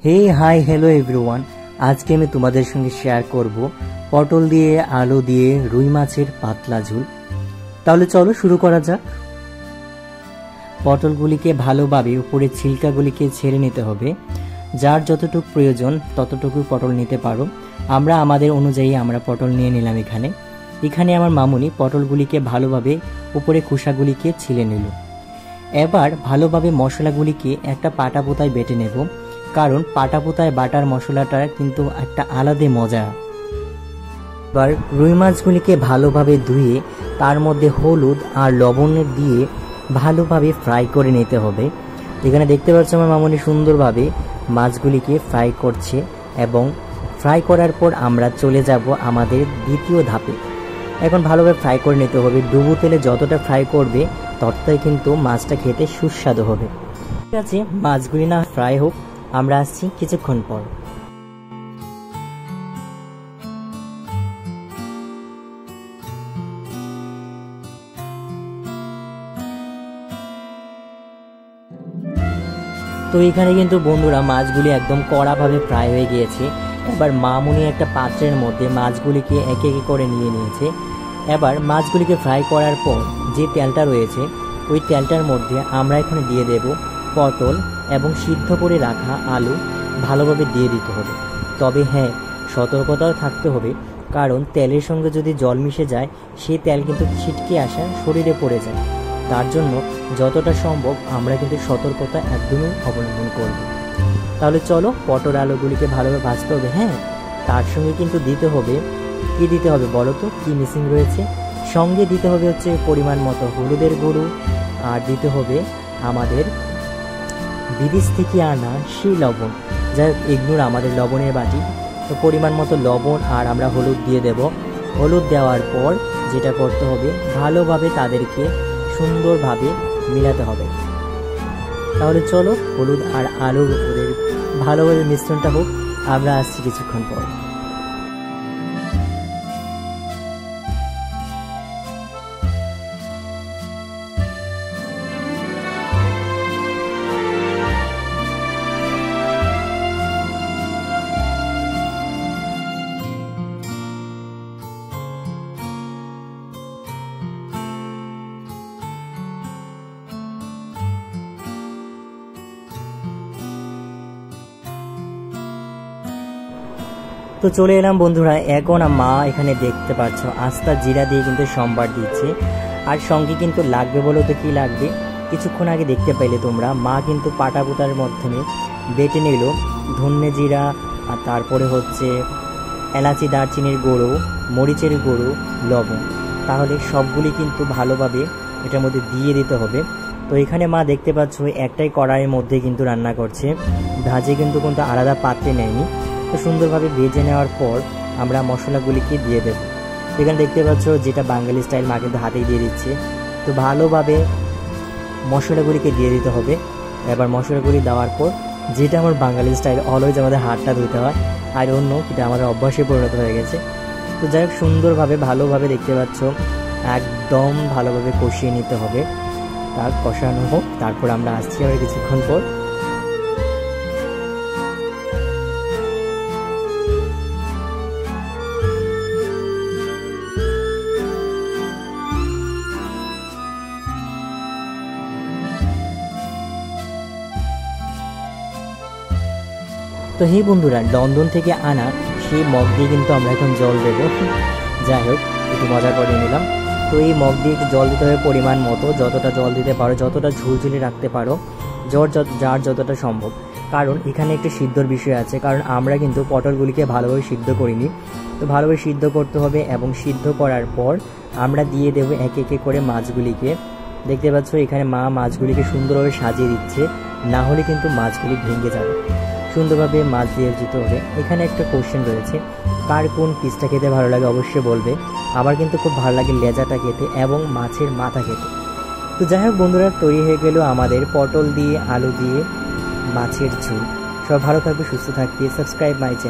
হে hi hello everyone, আজকে আমি তোমাদের সঙ্গে শেয়ার করব পটল দিয়ে আলু দিয়ে রুই মাছের পাতলা ঝোল। তাহলে চলো শুরু করা যাক। পটলগুলিকে ভালোভাবে উপরে ছিলকাগুলিকে ছেড়ে নিতে হবে। যার যতটুকু প্রয়োজন ততটুকু পটল নিতে পারো। আমরা আমাদের অনুযায়ী আমরা পটল নিয়ে নিলাম। এখানে আমার মামুনি পটলগুলিকে ভালোভাবে উপরে খোসাগুলিকে ছিলে নিল। এবার ভালোভাবে মশলাগুলিকে একটা পাটাপোতায় বেটে নেব, কারণ পাটাপোতায় বাটার মশলাটা কিন্তু একটা আলাদা মজা। এবার রুই মাছগুলিকে ভালোভাবে ধুয়ে তার মধ্যে হলুদ আর লবণ দিয়ে ভালোভাবে ফ্রাই করে নিতে হবে। এখানে দেখতে পাচ্ছ আমার মামুনি সুন্দরভাবে মাছগুলিকে ফ্রাই করছে, এবং ফ্রাই করার পর আমরা চলে যাব আমাদের দ্বিতীয় ধাপে। এখন ভালোভাবে ফ্রাই করে নিতে হবে। ডুবো তেলে যতটা ফ্রাই করবে ততটাই কিন্তু মাছটা খেতে সুস্বাদু হবে। ঠিক আছে, মাছগুলি না ফ্রাই হোক, আমরা আসছি কিছুক্ষণ পর। তো এখানে কিন্তু বন্ধুরা মাছগুলি একদম কড়াভাবে ফ্রাই হয়ে গিয়েছে। এবার মামুনি একটা পাত্রের মধ্যে মাছগুলিকে একে একে করে নিয়ে নিয়েছে। এবার মাছগুলিকে ফ্রাই করার পর যে তেলটা রয়েছে ওই তেলটার মধ্যে আমরা এখানে দিয়ে দেব পটল এবং সিদ্ধ করে রাখা আলু ভালোভাবে দিয়ে দিতে হবে। তবে হ্যাঁ, সতর্কতাও থাকতে হবে, কারণ তেলের সঙ্গে যদি জল মিশে যায় সেই তেল কিন্তু ছিটকে আসা শরীরে পড়ে যায়। তার জন্য যতটা সম্ভব আমরা কিন্তু সতর্কতা একদমই অবলম্বন করব। তাহলে চলো পটল আলুগুলিকে ভালোভাবে ভাজতে হবে। হ্যাঁ, তার সঙ্গে কিন্তু দিতে হবে, কি দিতে হবে বলো তো, কি মিসিং রয়েছে? সঙ্গে দিতে হবে হচ্ছে পরিমাণ মতো হলুদের গুঁড়ো, আর দিতে হবে আমাদের বিদেশ থেকে আনা সেই লবণ, যাই হোক এগুলোর আমাদের লবণের বাটি। তো পরিমাণ মতো লবণ আর আমরা হলুদ দিয়ে দেব। হলুদ দেওয়ার পর যেটা করতে হবে, ভালোভাবে তাদেরকে সুন্দরভাবে মিলাতে হবে। তাহলে চলো হলুদ আর আলুর ওদের ভালোভাবে মিশ্রণটা হোক, আমরা আসছি কিছুক্ষণ পর। তো চলে এলাম বন্ধুরা। এখন মা এখানে দেখতে পাচ্ছ আস্তা জিরা দিয়ে কিন্তু সম্বার দিচ্ছে। আর সঙ্গে কিন্তু লাগবে বলো তো কি লাগবে, কিছুক্ষণ আগে দেখতে পাইলে তোমরা, মা কিন্তু পাটাপোতার মাধ্যমে বেটে নিল ধনে জিরা, আর তারপরে হচ্ছে এলাচি দারচিনির গুঁড়ো, মরিচের গুঁড়ো, লবণ। তাহলে সবগুলি কিন্তু ভালোভাবে এটার মধ্যে দিয়ে দিতে হবে। তো এখানে মা দেখতে পাচ্ছ একটাই কড়াইয়ের মধ্যে কিন্তু রান্না করছে, ভাজে কিন্তু আলাদা পাত্রে নেয়নি। তো সুন্দরভাবে ভেজে নেওয়ার পর আমরা মশলাগুলিকে দিয়ে দেব। এখানে দেখতে পাচ্ছ যেটা বাঙালি স্টাইল, মা কিন্তু হাতেই দিয়ে দিচ্ছে। তো ভালোভাবে মশলাগুলিকে দিয়ে দিতে হবে। এবার মশলাগুলি দেওয়ার পর, যেটা আমার বাঙালি স্টাইল, অলওয়েজ আমাদের হাতটা ধুতে হয়, আর অন্য এটা আমাদের অভ্যাসে পরিণত হয়ে গেছে। তো যাই হোক সুন্দরভাবে ভালোভাবে দেখতে পাচ্ছ একদম ভালোভাবে কষিয়ে নিতে হবে। তার কষানো হোক, তারপর আমরা আসছি আবার কিছুক্ষণ পর। তো হে বন্ধুরা, লন্ডন থেকে আনা সেই মগ দিয়ে কিন্তু আমরা এখন জল দেবো। যাই হোক একটু মজা করে নিলাম। তো এই মগ দিয়ে একটু জল দিতে হবে পরিমাণ মতো, যতটা জল দিতে পারো, যতটা ঝুলঝুলি রাখতে পারো, যার যতটা সম্ভব। কারণ এখানে একটি সিদ্ধর বিষয় আছে, কারণ আমরা কিন্তু পটলগুলিকে ভালোভাবে সিদ্ধ করিনি। তো ভালোভাবে সিদ্ধ করতে হবে, এবং সিদ্ধ করার পর আমরা দিয়ে দেবো একে একে করে মাছগুলিকে। দেখতে পাচ্ছ এখানে মা মাছগুলিকে সুন্দরভাবে সাজিয়ে দিচ্ছে, না হলে কিন্তু মাছগুলি ভেঙে যাবে। সুন্দরভাবে মাছ দিয়ে দিতে হবে। এখানে একটা কোশ্চেন রয়েছে, কার কোন পিসটা খেতে ভালো লাগে অবশ্যই বলবে। আমার কিন্তু খুব ভালো লাগে লেজাটা খেতে এবং মাছের মাথা খেতে। তো যাই হোক বন্ধুরা, তৈরি হয়ে গেল আমাদের পটল দিয়ে আলু দিয়ে মাছের ঝোল। সব ভালো থাকবে, সুস্থ থাকবে। Subscribe my channel.